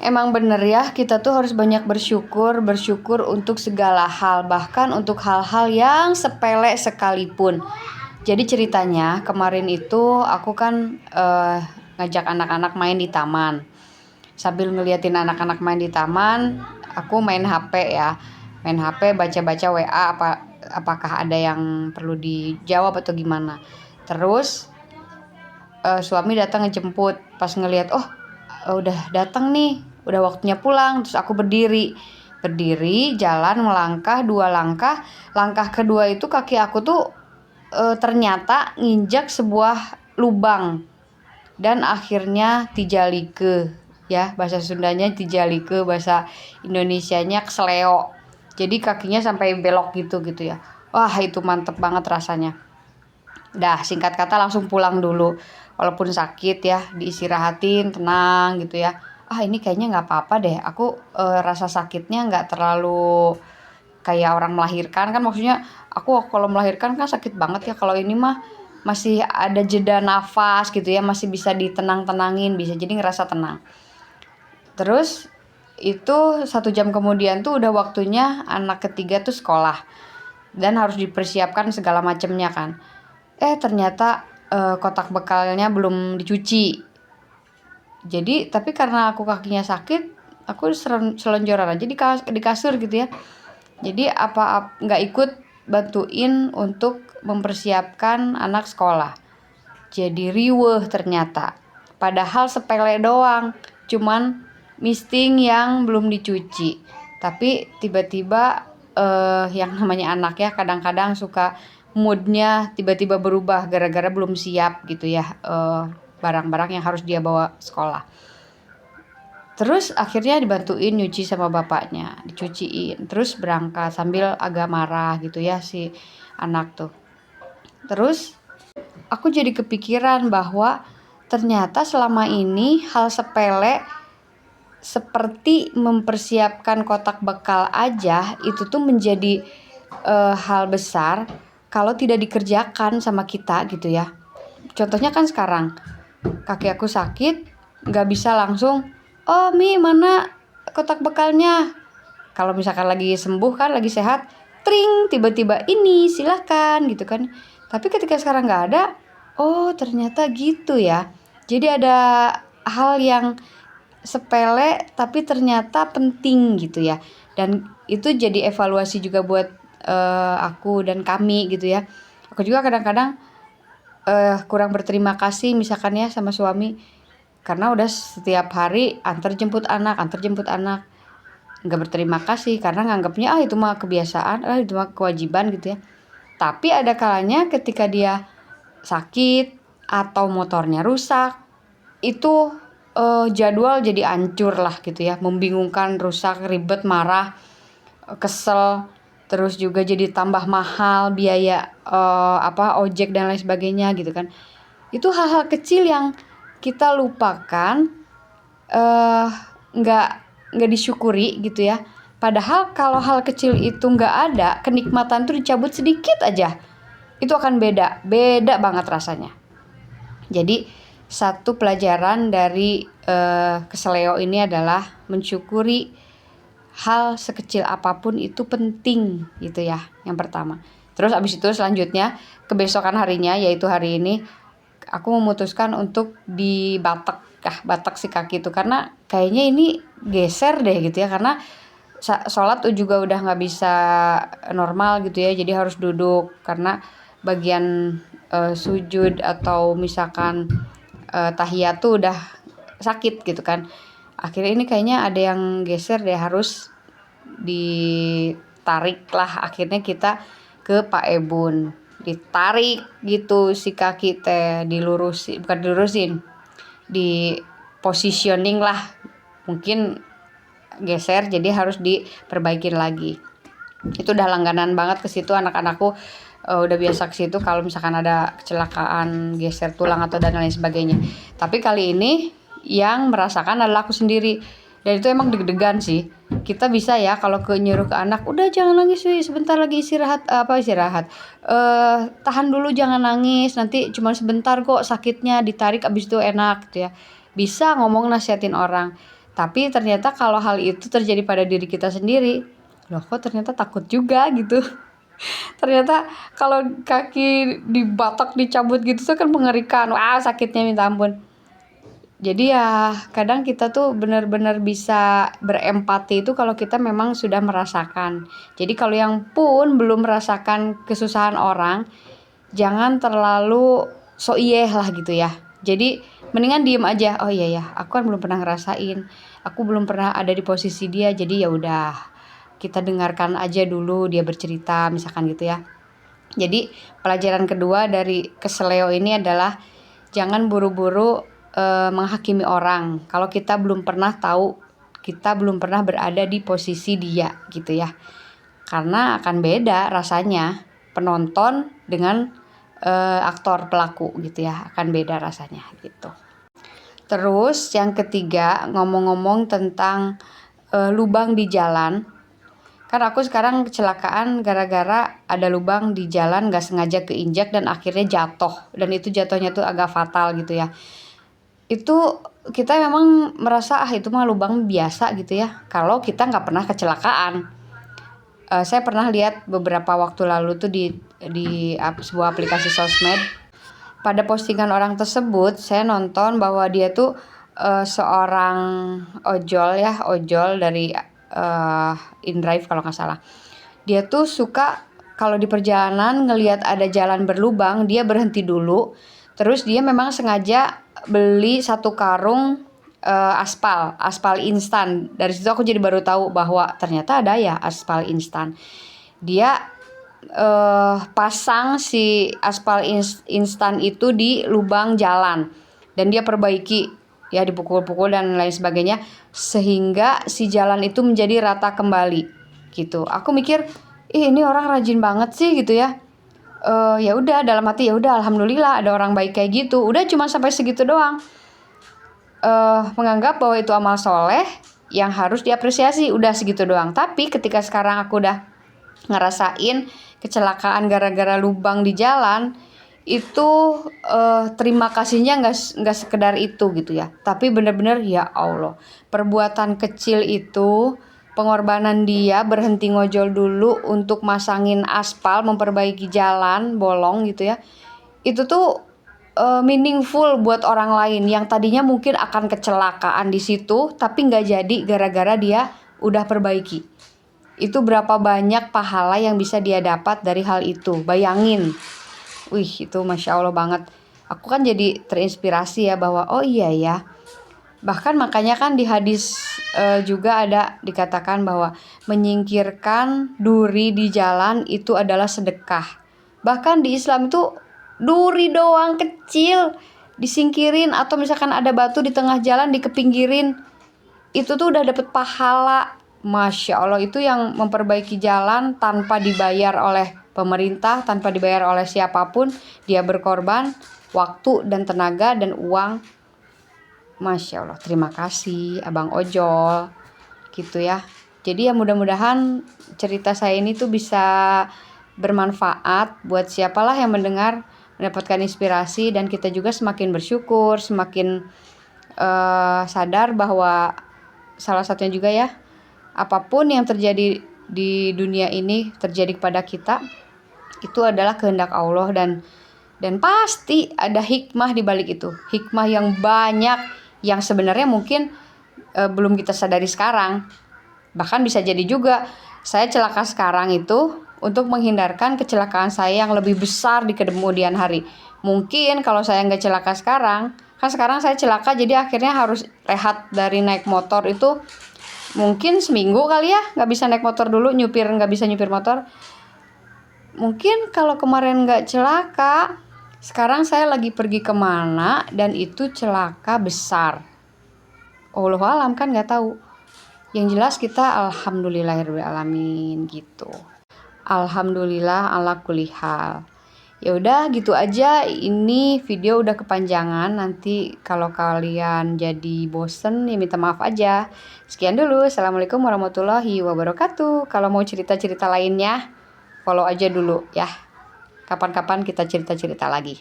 Emang bener ya, kita tuh harus banyak bersyukur untuk segala hal, bahkan untuk hal-hal yang sepele sekalipun. Jadi ceritanya kemarin itu aku kan ngajak anak-anak main di taman. Sambil ngeliatin anak-anak main di taman, aku main HP ya. Main HP baca-baca WA apakah ada yang perlu dijawab atau gimana. Terus suami datang ngejemput. Pas ngeliat, oh udah datang nih, udah waktunya pulang. Terus aku berdiri jalan melangkah 2 langkah. Langkah kedua itu kaki aku tuh ternyata nginjak sebuah lubang dan akhirnya tijalike, ya bahasa Sundanya tijalike, bahasa Indonesianya kesleo. Jadi kakinya sampai belok gitu ya. Wah, itu mantep banget rasanya. Dah, singkat kata langsung pulang dulu. Walaupun sakit ya, diistirahatin, tenang gitu ya. Ah, ini kayaknya nggak apa-apa deh. Aku rasa sakitnya nggak terlalu kayak orang melahirkan kan, maksudnya aku kalau melahirkan kan sakit banget ya. Kalau ini mah masih ada jeda nafas gitu ya, masih bisa ditenang-tenangin, bisa jadi ngerasa tenang. Terus itu 1 jam kemudian tuh udah waktunya anak ketiga tuh sekolah dan harus dipersiapkan segala macemnya kan. Ternyata kotak bekalnya belum dicuci. Jadi tapi karena aku kakinya sakit, aku selonjoran aja di kasur gitu ya. Jadi nggak ikut bantuin untuk mempersiapkan anak sekolah. Jadi riweuh ternyata. Padahal sepele doang, cuman misting yang belum dicuci. Tapi tiba-tiba yang namanya anak ya, kadang-kadang suka moodnya tiba-tiba berubah gara-gara belum siap gitu ya, barang-barang yang harus dia bawa sekolah. Terus akhirnya dibantuin nyuci sama bapaknya, dicuciin. Terus berangkat sambil agak marah gitu ya si anak tuh. Terus aku jadi kepikiran bahwa ternyata selama ini hal sepele seperti mempersiapkan kotak bekal aja itu tuh menjadi hal besar kalau tidak dikerjakan sama kita gitu ya. Contohnya kan sekarang kaki aku sakit, nggak bisa langsung, oh Mi mana kotak bekalnya. Kalau misalkan lagi sembuh kan, lagi sehat, tring tiba-tiba ini silakan gitu kan. Tapi ketika sekarang nggak ada, oh ternyata gitu ya. Jadi ada hal yang sepele tapi ternyata penting gitu ya. Dan itu jadi evaluasi juga buat aku dan kami gitu ya. Aku juga kadang-kadang kurang berterima kasih misalkan ya sama suami, karena udah setiap hari antar jemput anak nggak berterima kasih karena nganggapnya itu mah kebiasaan, itu mah kewajiban gitu ya. Tapi ada kalanya ketika dia sakit atau motornya rusak, itu jadwal jadi hancur lah gitu ya, membingungkan, rusak, ribet, marah, kesel. Terus juga jadi tambah mahal biaya ojek dan lain sebagainya gitu kan. Itu hal-hal kecil yang kita lupakan, nggak disyukuri gitu ya. Padahal kalau hal kecil itu nggak ada, kenikmatan tuh dicabut sedikit aja, itu akan beda banget rasanya. Jadi satu pelajaran dari keseleo ini adalah mensyukuri hal sekecil apapun itu penting gitu ya, yang pertama. Terus abis itu selanjutnya kebesokan harinya, yaitu hari ini, aku memutuskan untuk batak si kaki itu karena kayaknya ini geser deh gitu ya, karena sholat juga udah nggak bisa normal gitu ya, jadi harus duduk karena bagian sujud atau misalkan tahiyat tuh udah sakit gitu kan. Akhirnya ini kayaknya ada yang geser deh, harus ditarik lah. Akhirnya kita ke Pak Ebun, ditarik gitu si kaki teh, bukan dilurusin, di positioning lah, mungkin geser jadi harus diperbaikin lagi. Itu udah langganan banget ke situ, anak-anakku udah biasa ke situ kalau misalkan ada kecelakaan geser tulang atau dan lain sebagainya. Tapi kali ini yang merasakan adalah aku sendiri, dan itu emang deg-degan sih. Kita bisa ya kalau nyuruh ke anak, udah jangan nangis sih, sebentar lagi istirahat, tahan dulu jangan nangis, nanti cuma sebentar kok sakitnya, ditarik abis itu enak gitu ya. Bisa ngomong nasihatin orang. Tapi ternyata kalau hal itu terjadi pada diri kita sendiri, loh kok ternyata takut juga gitu. Ternyata kalau kaki dibatok, dicabut gitu tuh kan mengerikan. Wah, sakitnya minta ampun. Jadi ya kadang kita tuh benar-benar bisa berempati itu kalau kita memang sudah merasakan. Jadi kalau yang pun belum merasakan kesusahan orang, jangan terlalu so iyeh lah gitu ya. Jadi mendingan diem aja. Oh iya ya, aku kan belum pernah ngerasain. Aku belum pernah ada di posisi dia. Jadi ya udah, kita dengarkan aja dulu dia bercerita misalkan gitu ya. Jadi pelajaran kedua dari keseleo ini adalah jangan buru-buru menghakimi orang kalau kita belum pernah tahu, kita belum pernah berada di posisi dia gitu ya. Karena akan beda rasanya penonton dengan aktor pelaku gitu ya, akan beda rasanya gitu. Terus yang ketiga, ngomong-ngomong tentang lubang di jalan. Kan aku sekarang kecelakaan gara-gara ada lubang di jalan, gak sengaja keinjak dan akhirnya jatuh. Dan itu jatuhnya tuh agak fatal gitu ya. Itu kita memang merasa itu mah lubang biasa gitu ya, kalau kita gak pernah kecelakaan. Saya pernah lihat beberapa waktu lalu tuh di sebuah aplikasi sosmed. Pada postingan orang tersebut, saya nonton bahwa dia tuh seorang ojol dari InDrive kalau nggak salah. Dia tuh suka kalau di perjalanan ngelihat ada jalan berlubang, dia berhenti dulu. Terus dia memang sengaja beli 1 karung aspal instan. Dari situ aku jadi baru tahu bahwa ternyata ada ya aspal instan. Dia pasang si aspal instan itu di lubang jalan dan dia perbaiki ya, dipukul-pukul dan lain sebagainya sehingga si jalan itu menjadi rata kembali gitu. Aku mikir, ini orang rajin banget sih gitu ya. Ya udah, dalam hati ya udah, alhamdulillah ada orang baik kayak gitu. Udah cuma sampai segitu doang. Menganggap bahwa itu amal soleh yang harus diapresiasi, udah segitu doang. Tapi ketika sekarang aku udah ngerasain kecelakaan gara-gara lubang di jalan, itu terima kasihnya nggak sekedar itu gitu ya, tapi benar-benar ya Allah, perbuatan kecil itu, pengorbanan dia berhenti ngojol dulu untuk masangin aspal, memperbaiki jalan bolong gitu ya, itu tuh meaningful buat orang lain yang tadinya mungkin akan kecelakaan di situ tapi nggak jadi gara-gara dia udah perbaiki. Itu berapa banyak pahala yang bisa dia dapat dari hal itu, bayangin. Wih, itu Masya Allah banget. Aku kan jadi terinspirasi ya bahwa oh iya ya. Bahkan makanya kan di hadis juga ada dikatakan bahwa menyingkirkan duri di jalan itu adalah sedekah. Bahkan di Islam itu duri doang kecil disingkirin, atau misalkan ada batu di tengah jalan dikepinggirin, itu tuh udah dapet pahala. Masya Allah, itu yang memperbaiki jalan tanpa dibayar oleh pemerintah, tanpa dibayar oleh siapapun. Dia berkorban waktu dan tenaga dan uang. Masya Allah, terima kasih Abang Ojol gitu ya. Jadi ya mudah-mudahan cerita saya ini tuh bisa bermanfaat buat siapalah yang mendengar, mendapatkan inspirasi, dan kita juga semakin bersyukur, semakin sadar bahwa salah satunya juga ya, apapun yang terjadi di dunia ini terjadi kepada kita itu adalah kehendak Allah, dan pasti ada hikmah di balik itu, hikmah yang banyak yang sebenarnya mungkin belum kita sadari sekarang. Bahkan bisa jadi juga saya celaka sekarang itu untuk menghindarkan kecelakaan saya yang lebih besar di kemudian hari. Mungkin kalau saya nggak celaka sekarang, kan sekarang saya celaka jadi akhirnya harus rehat dari naik motor itu mungkin seminggu kali ya, nggak bisa naik motor dulu, nggak bisa nyupir motor. Mungkin kalau kemarin nggak celaka, sekarang saya lagi pergi kemana dan itu celaka besar. Wallahu alam, kan nggak tahu. Yang jelas kita alhamdulillahirrahmanirrahim gitu. Alhamdulillah ala kulli hal. Ya udah gitu aja, ini video udah kepanjangan. Nanti kalau kalian jadi bosen ya minta maaf aja. Sekian dulu. Assalamualaikum warahmatullahi wabarakatuh. Kalau mau cerita-cerita lainnya follow aja dulu ya. Kapan-kapan kita cerita-cerita lagi.